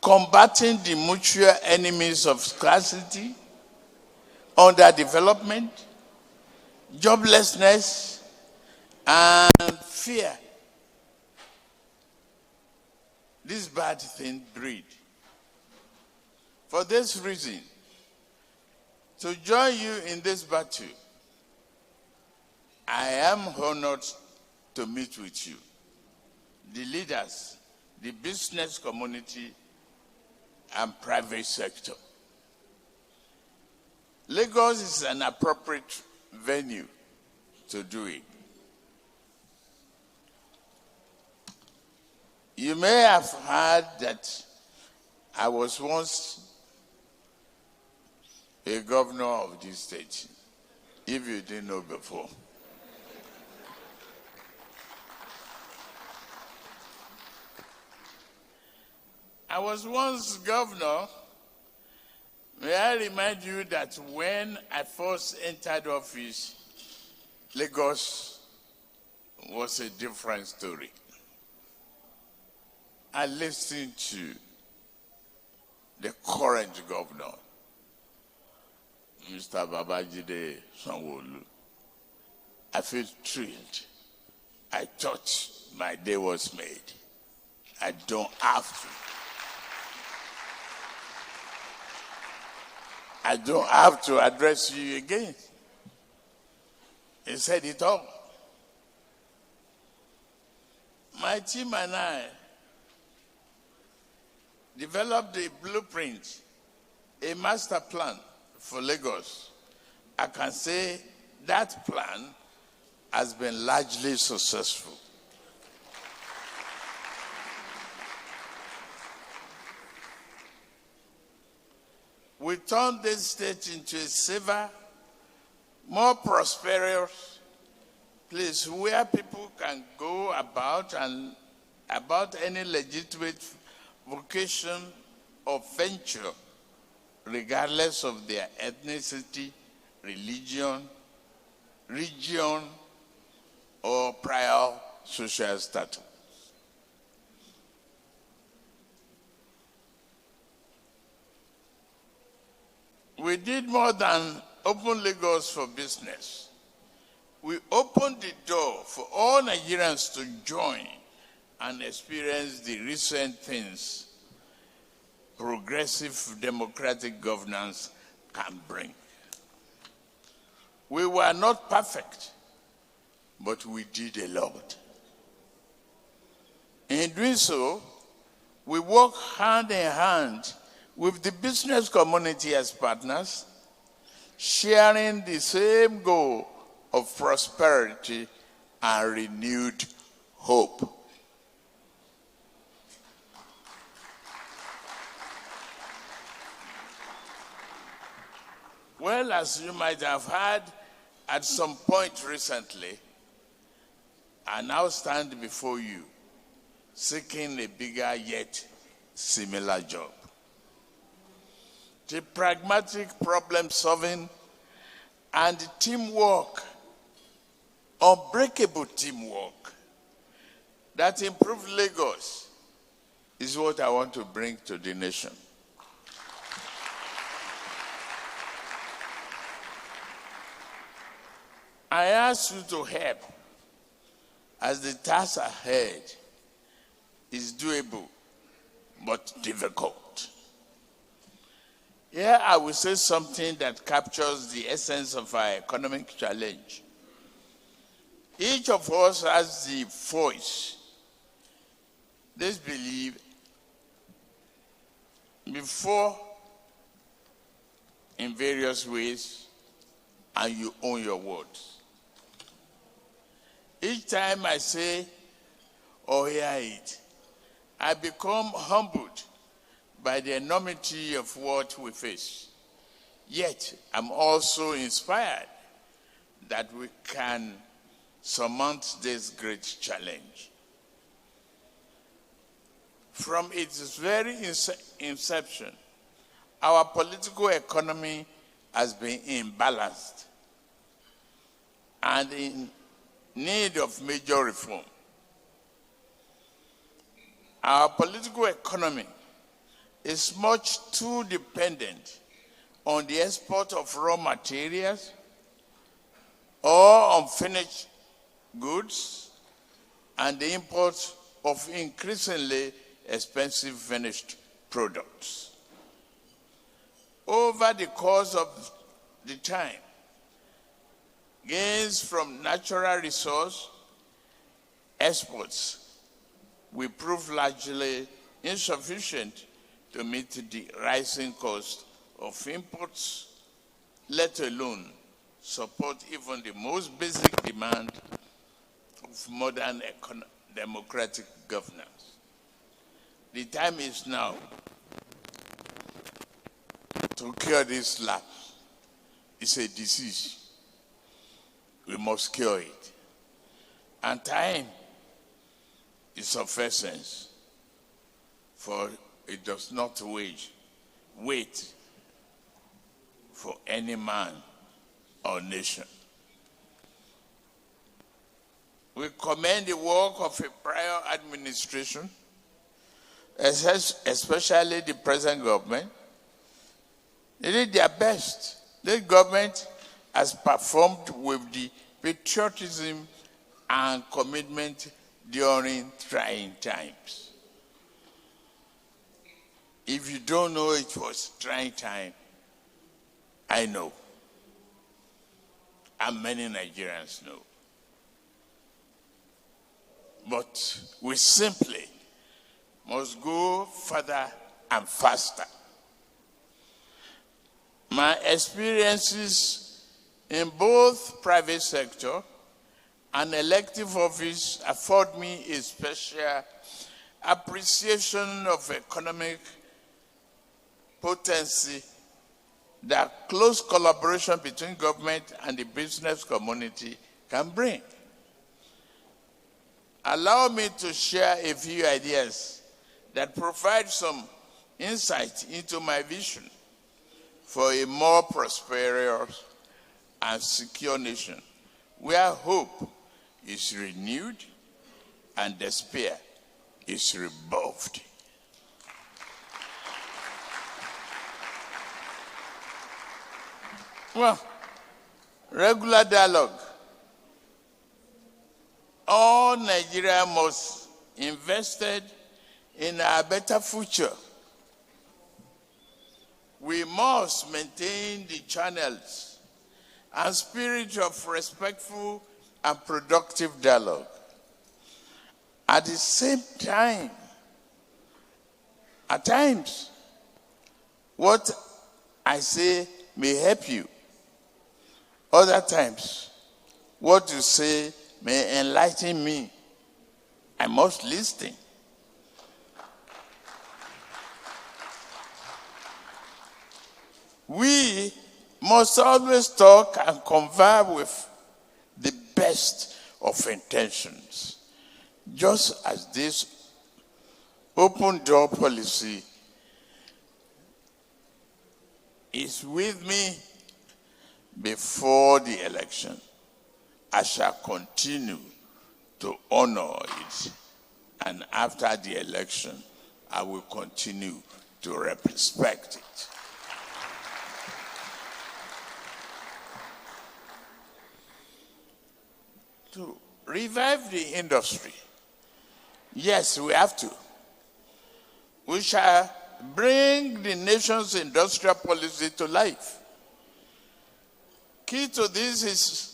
combating the mutual enemies of scarcity, underdevelopment, joblessness, and fear. This bad thing breed. For this reason, to join you in this battle, I am honored to meet with you, the leaders, the business community, and private sector. Lagos is an appropriate venue to do it. You may have heard that I was once a governor of this state, if you didn't know before. I was once governor. May I remind you that when I first entered office, Lagos was a different story. I listened to the current governor, Mr. Babajide Sanwo-Olu. I feel thrilled. I thought my day was made. I don't have to address you again. He said it all. My team and I developed a blueprint, a master plan for Lagos. I can say that plan has been largely successful. We turned this state into a safer, more prosperous place where people can go about any legitimate vocation or venture, regardless of their ethnicity, religion, region, or prior social status. We did more than open Lagos for business. We opened the door for all Nigerians to join and experience the recent things progressive democratic governance can bring. We were not perfect, but we did a lot. In doing so, we work hand in hand with the business community as partners, sharing the same goal of prosperity and renewed hope. Well, as you might have heard at some point recently, I now stand before you seeking a bigger yet similar job. The pragmatic problem solving and teamwork, unbreakable teamwork that improves Lagos is what I want to bring to the nation. I ask you to help as the task ahead is doable but difficult. Here I will say something that captures the essence of our economic challenge. Each of us has the voice, this belief, before in various ways, and you own your words. Each time I say or hear it, I become humbled by the enormity of what we face. Yet, I'm also inspired that we can surmount this great challenge. From its very inception, our political economy has been imbalanced and in need of major reform. Our political economy is much too dependent on the export of raw materials or unfinished goods and the import of increasingly expensive finished products. Over the course of the time, gains from natural resource exports will prove largely insufficient to meet the rising cost of imports, let alone support even the most basic demand of modern democratic governance. The time is now to cure this lapse. It's a disease. We must cure it. And time is of essence, for it does not wait for any man or nation. We commend the work of a prior administration, especially the present government. They did their best. This government has performed with the patriotism and commitment during trying times. If you don't know it was trying time, I know. And many Nigerians know. But we simply must go further and faster. My experiences in both private sector and elective office afford me a special appreciation of economic potency that close collaboration between government and the business community can bring. Allow me to share a few ideas that provide some insight into my vision for a more prosperous and secure nation, where hope is renewed and despair is rebuffed. Well, regular dialogue. All Nigeria must invested in a better future. We must maintain the channels and spirit of respectful and productive dialogue. At the same time, at times, what I say may help you. Other times, what you say may enlighten me. I must listen. We must always talk and converse with the best of intentions, just as this open door policy is with me before the election. I shall continue to honor it, and after the election, I will continue to respect it. To revive the industry, yes, we have to. We shall bring the nation's industrial policy to life. Key to this is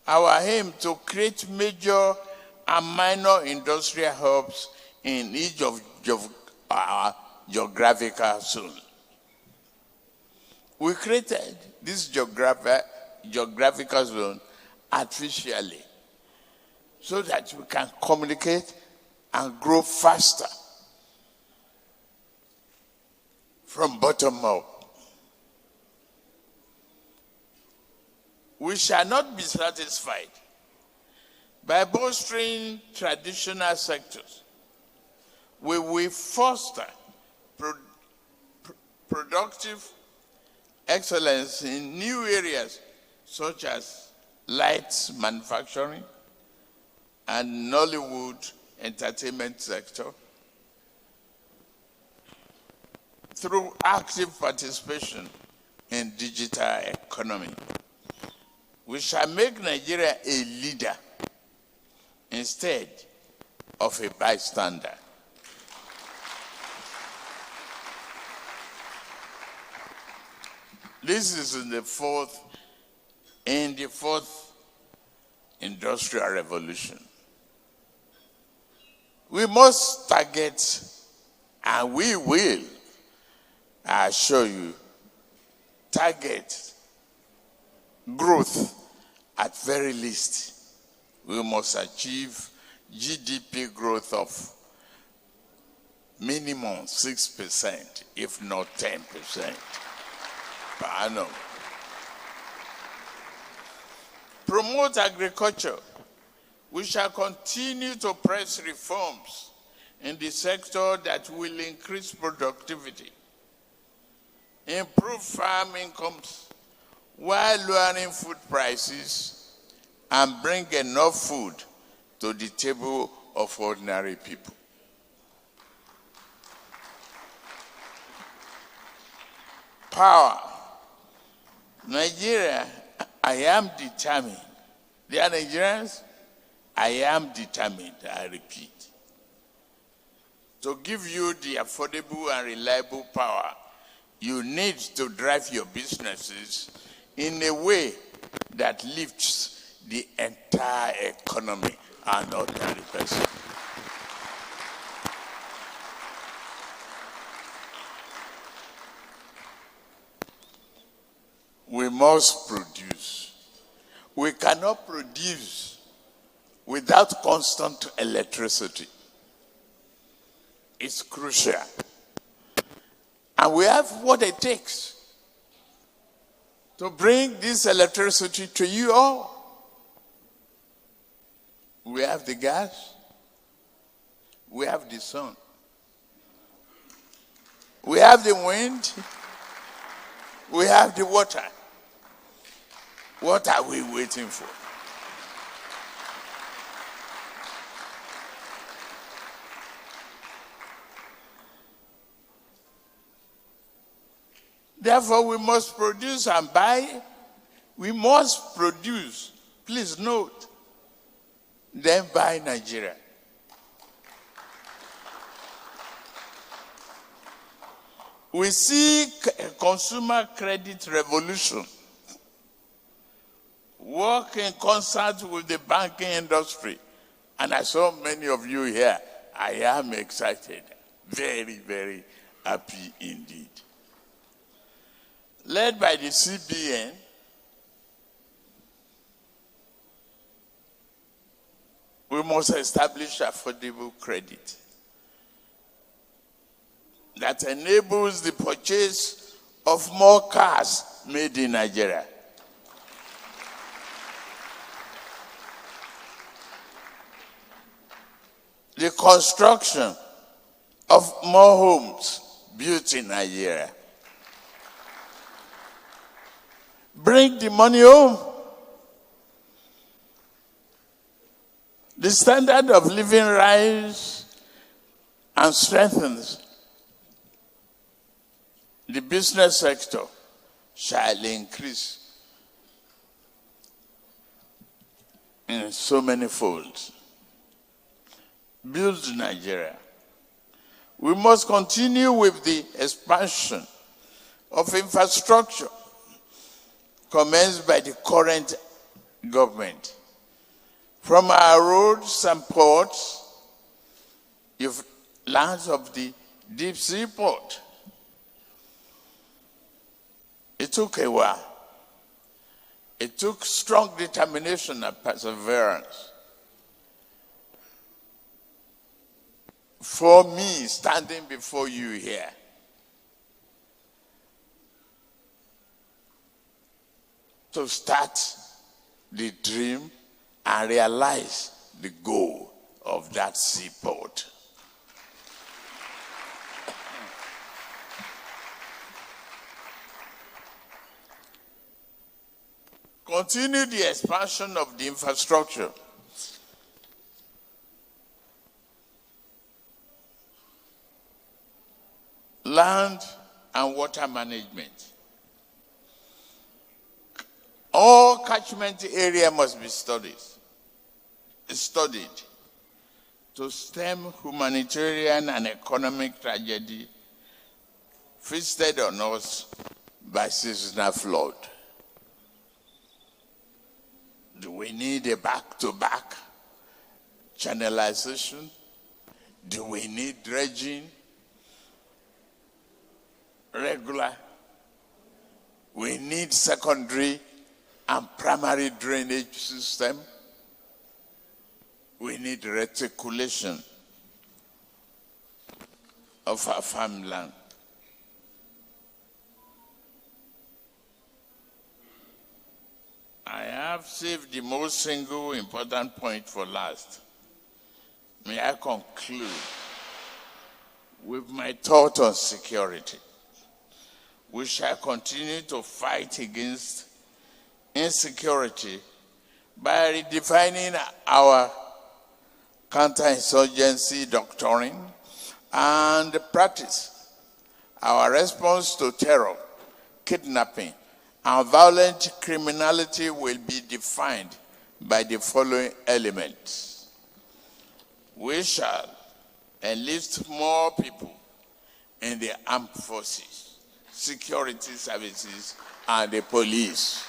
our aim to create major and minor industrial hubs in each of our geographical zones. We created this geographical zone artificially so that we can communicate and grow faster from bottom up. We shall not be satisfied by bolstering traditional sectors. We will foster productive excellence in new areas such as light manufacturing and Nollywood entertainment sector. through active participation in digital economy. We shall make Nigeria a leader instead of a bystander. This is in the fourth industrial revolution. We must target, and we will, I assure you, target growth at very least. We must achieve GDP growth of minimum 6%, if not 10% per annum. Promote agriculture. We shall continue to press reforms in the sector that will increase productivity, improve farm incomes while lowering food prices, and bring enough food to the table of ordinary people. Power. Nigeria, I am determined. They are Nigerians. I am determined, I repeat, to give you the affordable and reliable power you need to drive your businesses in a way that lifts the entire economy and ordinary person. We must produce. We cannot produce without constant electricity. It's crucial. And we have what it takes to bring this electricity to you all. We have the gas. We have the sun. We have the wind. We have the water. What are we waiting for? Therefore, we must produce and buy. We must produce. Please note, then buy Nigeria. We see a consumer credit revolution. Work in concert with the banking industry. And I saw many of you here. I am excited. Very, very happy indeed. Led by the CBN, we must establish affordable credit that enables the purchase of more cars made in Nigeria. The construction of more homes built in Nigeria. Bring the money home. The standard of living rise and strengthens. The business sector shall increase in so many folds. Build Nigeria. We must continue with the expansion of infrastructure commenced by the current government. From our roads and ports, you've lands of the deep sea port. It took a while. It took strong determination and perseverance for me standing before you here to start the dream and realize the goal of that seaport. Continue the expansion of the infrastructure. Land and water management. All catchment area must be studied to stem humanitarian and economic tragedy visited on us by seasonal flood. Do we need a back-to-back channelization? Do we need dredging? Regular? We need secondary and primary drainage system. We need reticulation of our farmland. I have saved the most single important point for last. May I conclude with my thought on security. We shall continue to fight against insecurity by redefining our counterinsurgency doctrine and practice. Our response to terror, kidnapping, and violent criminality will be defined by the following elements. We shall enlist more people in the armed forces, security services, and the police.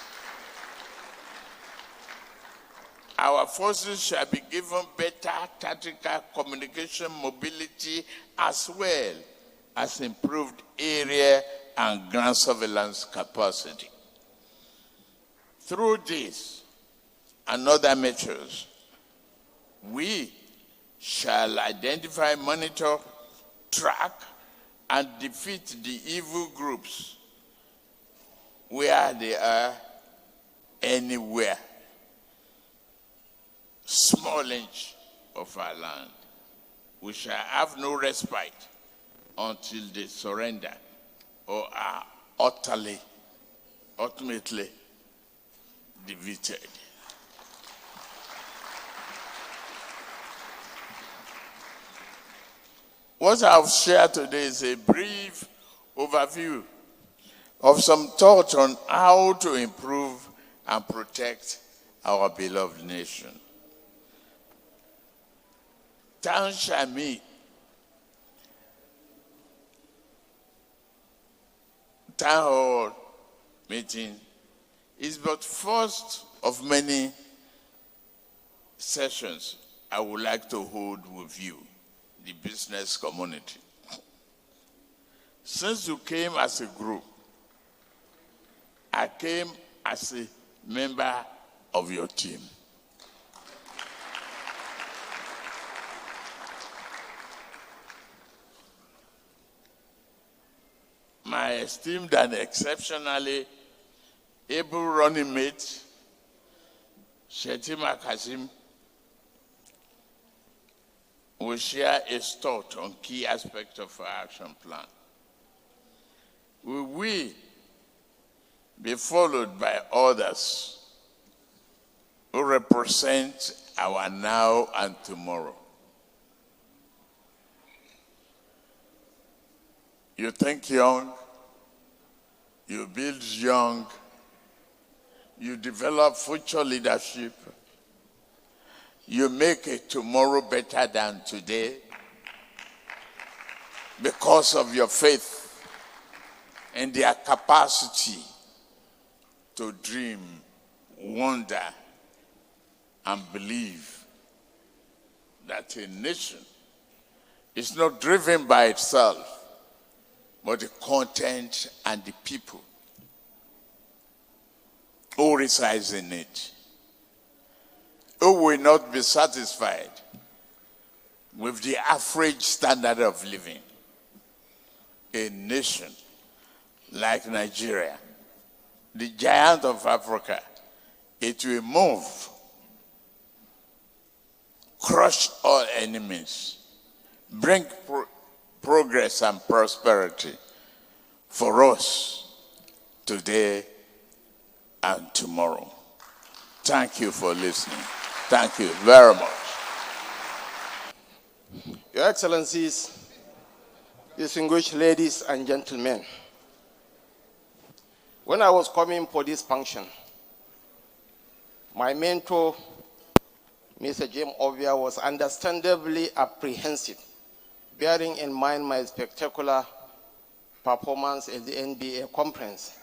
Our forces shall be given better tactical communication mobility as well as improved area and ground surveillance capacity. Through this and other measures, we shall identify, monitor, track, and defeat the evil groups where they are anywhere. Small inch of our land. We shall have no respite until they surrender or are ultimately defeated. What I've shared today is a brief overview of some thoughts on how to improve and protect our beloved nation. Town shall meet. Town hall meeting is but first of many sessions I would like to hold with you, the business community. Since you came as a group, I came as a member of your team. My esteemed and exceptionally able running mate, Shetima Kasim, will share his thought on key aspects of our action plan. Will we be followed by others who represent our now and tomorrow? You think young, you build young, you develop future leadership, you make a tomorrow better than today because of your faith and their capacity to dream, wonder, and believe that a nation is not driven by itself, but the content and the people who resides in it, who will not be satisfied with the average standard of living. A nation like Nigeria, the giant of Africa, it will move, crush all enemies, bring progress and prosperity for us today and tomorrow. Thank you for listening. Thank you very much. Your Excellencies, distinguished ladies and gentlemen, When I was coming for this function, my mentor, Mr. Jim Ovia, was understandably apprehensive, bearing in mind my spectacular performance at the NBA conference.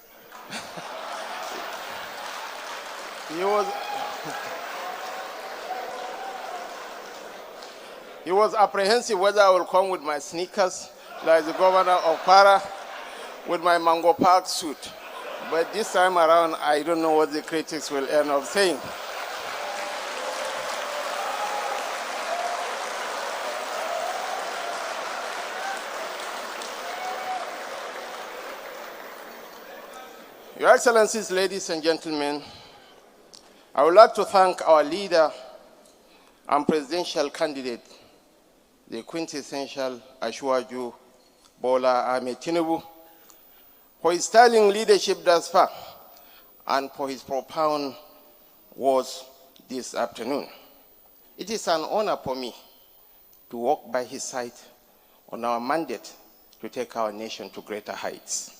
He was apprehensive whether I will come with my sneakers, like the governor of Para, with my Mango Park suit. But this time around, I don't know what the critics will end up saying. Your Excellencies, ladies and gentlemen, I would like to thank our leader and presidential candidate, the quintessential Ashwaju Bola Ahmed Tinubu, for his sterling leadership thus far and for his profound words this afternoon. It is an honor for me to walk by his side on our mandate to take our nation to greater heights.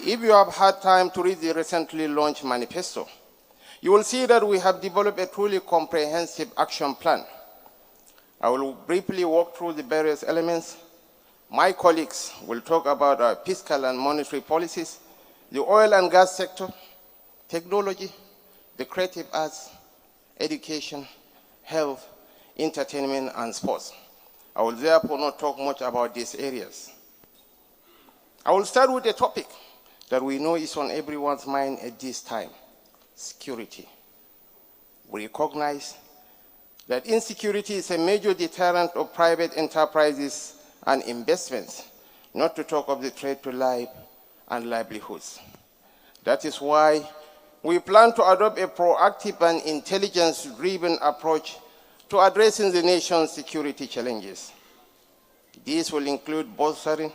If you have had time to read the recently launched manifesto, you will see that we have developed a truly comprehensive action plan. I will briefly walk through the various elements. My colleagues will talk about our fiscal and monetary policies, the oil and gas sector, technology, the creative arts, education, health, entertainment, and sports. I will therefore not talk much about these areas. I will start with a topic that we know is on everyone's mind at this time: security. We recognize that insecurity is a major deterrent of private enterprises and investments, not to talk of the threat to life and livelihoods. That is why we plan to adopt a proactive and intelligence-driven approach to addressing the nation's security challenges. These will include bolstering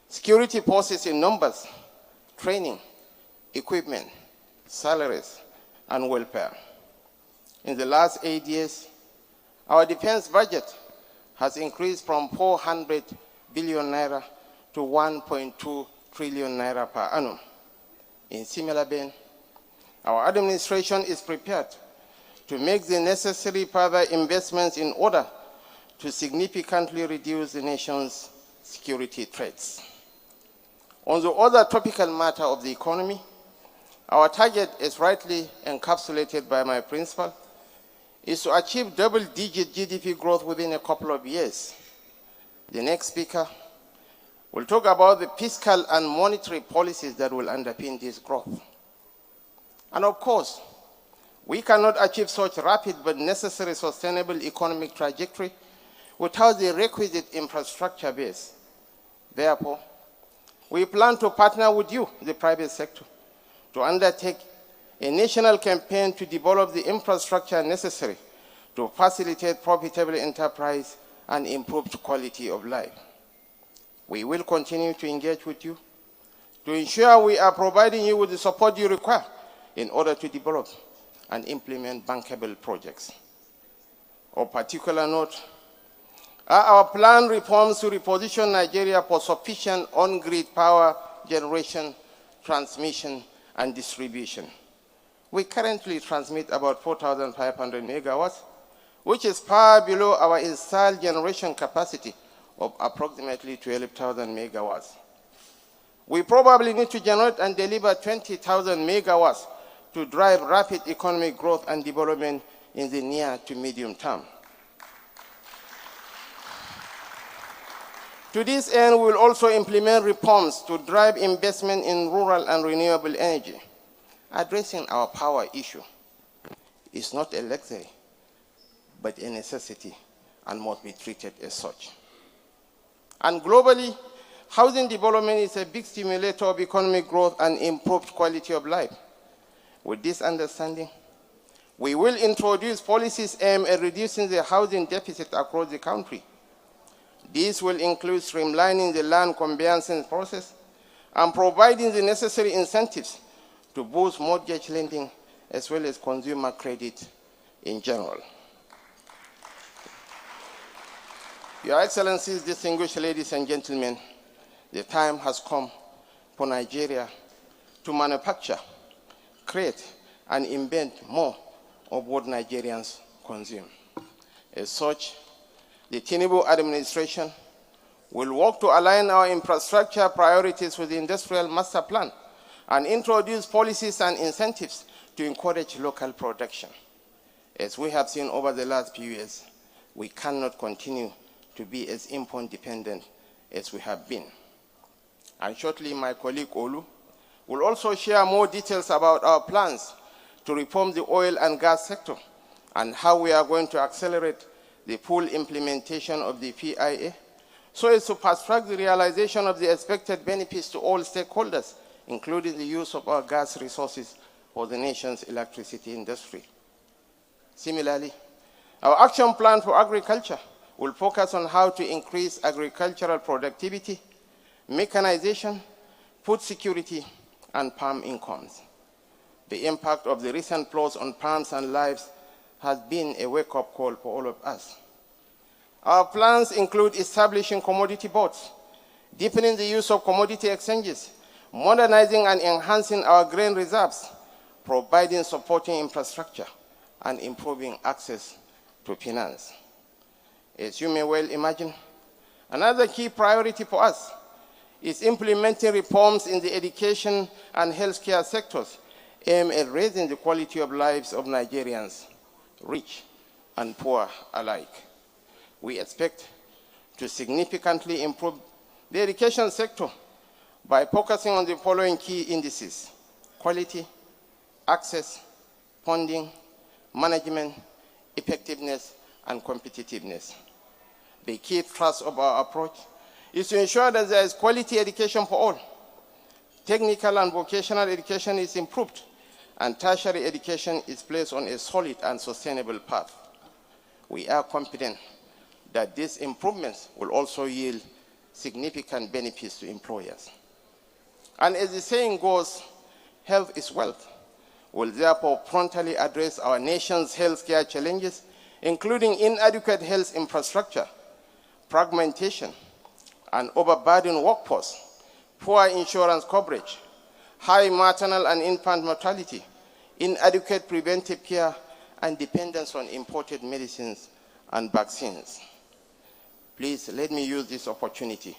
security forces in numbers, training, equipment, salaries, and welfare. In the last 8 years, our defense budget has increased from 400 billion naira to 1.2 trillion naira per annum. In similar vein, our administration is prepared to make the necessary further investments in order to significantly reduce the nation's security threats. On the other topical matter of the economy, our target, is rightly encapsulated by my principal, is to achieve double-digit GDP growth within a couple of years. The next speaker will talk about the fiscal and monetary policies that will underpin this growth. And of course, we cannot achieve such rapid but necessary sustainable economic trajectory without the requisite infrastructure base. Therefore, we plan to partner with you, the private sector, to undertake a national campaign to develop the infrastructure necessary to facilitate profitable enterprise and improved quality of life. We will continue to engage with you to ensure we are providing you with the support you require in order to develop and implement bankable projects. Of particular note are our planned reforms to reposition Nigeria for sufficient on-grid power generation, transmission, and distribution. We currently transmit about 4,500 megawatts, which is far below our installed generation capacity of approximately 12,000 megawatts. We probably need to generate and deliver 20,000 megawatts to drive rapid economic growth and development in the near to medium term. To this end, we will also implement reforms to drive investment in rural and renewable energy. Addressing our power issue is not a luxury, but a necessity and must be treated as such. And globally, housing development is a big stimulator of economic growth and improved quality of life. With this understanding, we will introduce policies aimed at reducing the housing deficit across the country. These will include streamlining the land conveyancing process and providing the necessary incentives to boost mortgage lending as well as consumer credit in general. Your Excellencies, distinguished ladies and gentlemen, The time has come for Nigeria to manufacture, create, and invent more of what Nigerians consume. As such, the Tinubu administration will work to align our infrastructure priorities with the Industrial Master Plan and introduce policies and incentives to encourage local production. As we have seen over the last few years, we cannot continue to be as import dependent as we have been. And shortly, my colleague Olu will also share more details about our plans to reform the oil and gas sector and how we are going to accelerate the full implementation of the PIA so as to fast-track the realization of the expected benefits to all stakeholders, including the use of our gas resources for the nation's electricity industry. Similarly, our action plan for agriculture will focus on how to increase agricultural productivity, mechanization, food security, and farm incomes. The impact of the recent floods on farms and lives has been a wake-up call for all of us. Our plans include establishing commodity boards, deepening the use of commodity exchanges, modernizing and enhancing our grain reserves, providing supporting infrastructure, and improving access to finance. As you may well imagine, another key priority for us is implementing reforms in the education and healthcare sectors aimed at raising the quality of lives of Nigerians, rich and poor alike. We expect to significantly improve the education sector by focusing on the following key indices: quality, access, funding, management, effectiveness, and competitiveness. The key thrust of our approach is to ensure that there is quality education for all. Technical and vocational education is improved, and tertiary education is placed on a solid and sustainable path. We are confident that these improvements will also yield significant benefits to employers. And as the saying goes, health is wealth. We'll therefore promptly address our nation's healthcare challenges, including inadequate health infrastructure, fragmentation, and overburdened workforce, poor insurance coverage, high maternal and infant mortality, inadequate preventive care, and dependence on imported medicines and vaccines. Please let me use this opportunity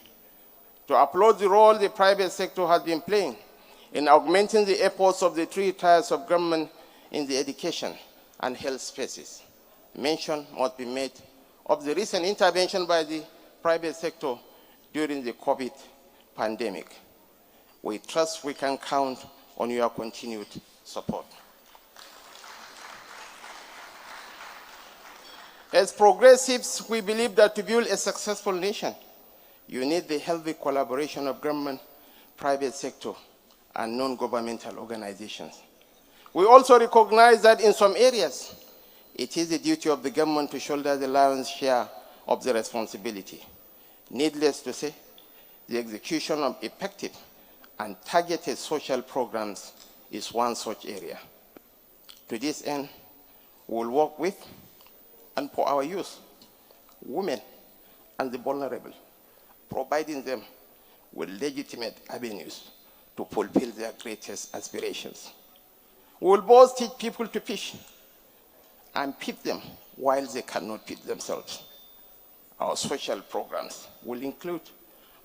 to applaud the role the private sector has been playing in augmenting the efforts of the three tiers of government in the education and health spaces. Mention must be made of the recent intervention by the private sector during the COVID pandemic. We trust we can count on your continued support. As progressives, we believe that to build a successful nation, you need the healthy collaboration of government, private sector, and non-governmental organizations. We also recognize that in some areas, it is the duty of the government to shoulder the lion's share of the responsibility. Needless to say, the execution of effective and targeted social programs is one such area. To this end, we will work with and for our youth, women, and the vulnerable, providing them with legitimate avenues to fulfill their greatest aspirations. We will both teach people to fish and feed them while they cannot feed themselves. Our social programs will include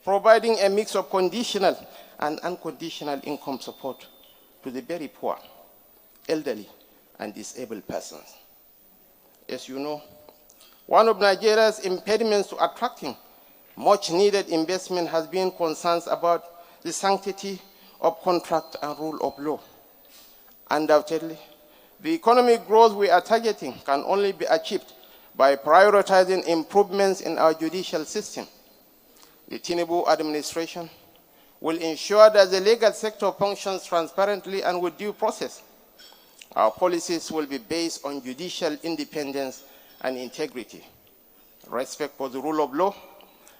providing a mix of conditional and unconditional income support to the very poor, elderly, and disabled persons. As you know, one of Nigeria's impediments to attracting much-needed investment has been concerns about the sanctity of contract and rule of law. Undoubtedly, the economic growth we are targeting can only be achieved by prioritizing improvements in our judicial system. The Tinubu administration will ensure that the legal sector functions transparently and with due process. Our policies will be based on judicial independence and integrity, respect for the rule of law,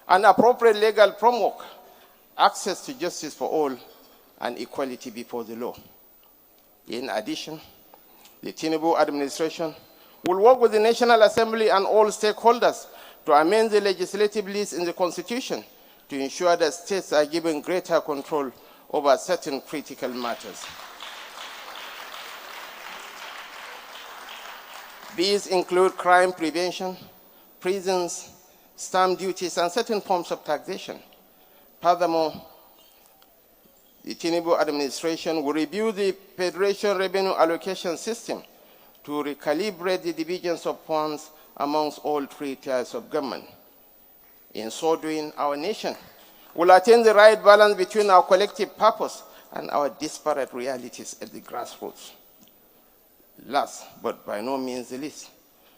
and appropriate legal framework, access to justice for all, and equality before the law. In addition, the Tinubu administration will work with the National Assembly and all stakeholders to amend the legislative list in the Constitution to ensure that states are given greater control over certain critical matters. These include crime prevention, prisons, stamp duties, and certain forms of taxation. Furthermore, the Tinubu administration will review the Federation revenue allocation system to recalibrate the divisions of funds amongst all three tiers of government. In so doing, our nation will attain the right balance between our collective purpose and our disparate realities at the grassroots. Last, but by no means the least,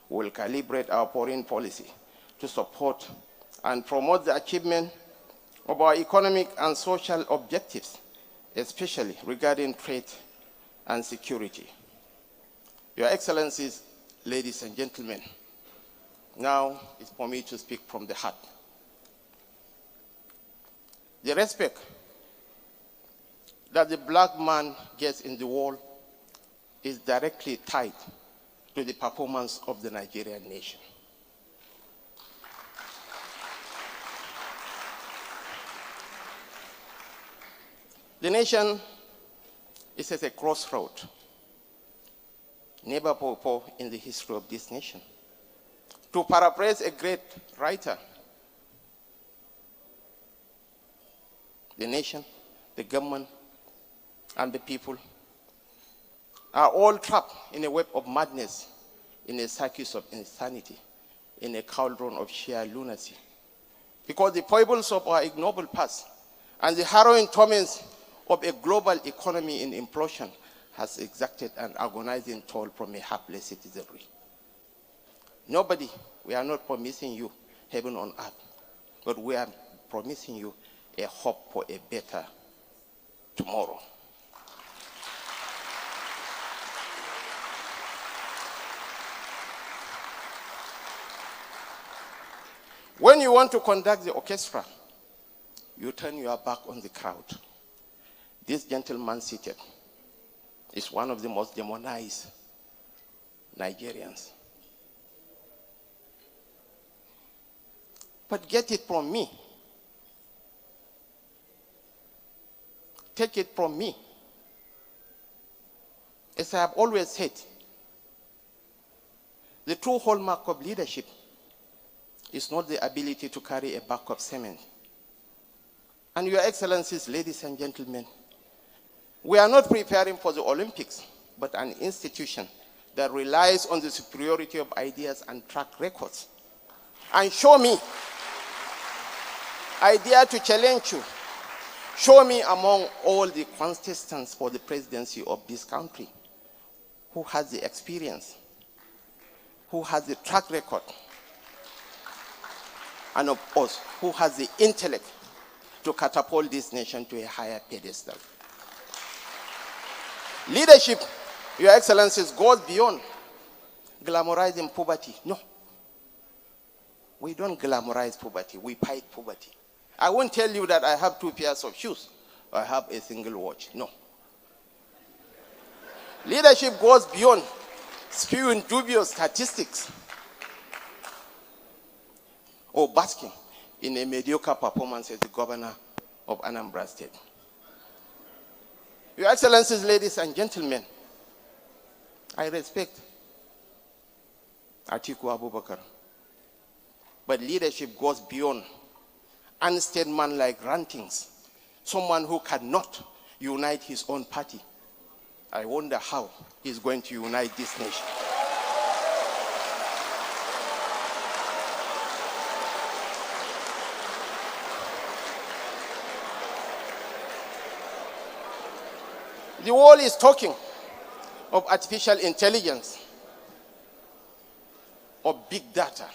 we will calibrate our foreign policy to support and promote the achievement of our economic and social objectives, especially regarding trade and security. Your Excellencies, ladies and gentlemen, now it's for me to speak from the heart. The respect that the black man gets in the world is directly tied to the performance of the Nigerian nation. The nation is at a crossroad, never before in the history of this nation. To paraphrase a great writer, the nation, the government, and the people are all trapped in a web of madness, in a circus of insanity, in a cauldron of sheer lunacy. Because the foibles of our ignoble past and the harrowing torments of a global economy in implosion has exacted an agonizing toll from a hapless citizenry. Nobody, we are not promising you heaven on earth, but we are promising you a hope for a better tomorrow. When you want to conduct the orchestra, you turn your back on the crowd. This gentleman seated is one of the most demonized Nigerians. But get it from me. Take it from me. As I have always said, the true hallmark of leadership is not the ability to carry a bag of cement. And Your Excellencies, ladies and gentlemen, we are not preparing for the Olympics, but an institution that relies on the superiority of ideas and track records. And show me, I dare to challenge you, show me among all the contestants for the presidency of this country who has the experience, who has the track record, and of course, who has the intellect to catapult this nation to a higher pedestal. Leadership, Your Excellencies, goes beyond glamorizing poverty. No. We don't glamorize poverty, we fight poverty. I won't tell you that I have 2 pairs of shoes, or I have a single watch. No. Leadership goes beyond spewing dubious statistics or basking in a mediocre performance as the governor of Anambra State. Your Excellencies, ladies and gentlemen, I respect Atiku Abubakar, but leadership goes beyond unstatesmanlike rantings, someone who cannot unite his own party. I wonder how he's going to unite this nation. The world is talking of artificial intelligence, of big data,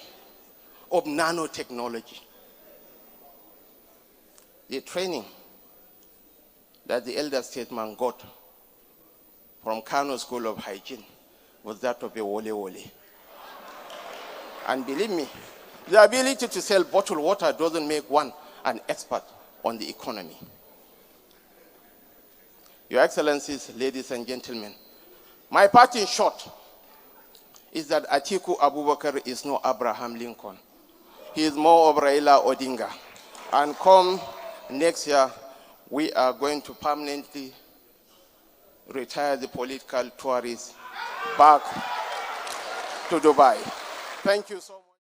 of nanotechnology. The training that the elder statesman got from Kano School of Hygiene was that of a wole. And believe me, the ability to sell bottled water doesn't make one an expert on the economy. Your Excellencies, ladies and gentlemen, my part in short is that Atiku Abubakar is no Abraham Lincoln. He is more of Raila Odinga. And come next year, we are going to permanently retire the political tourists back to Dubai. Thank you so much.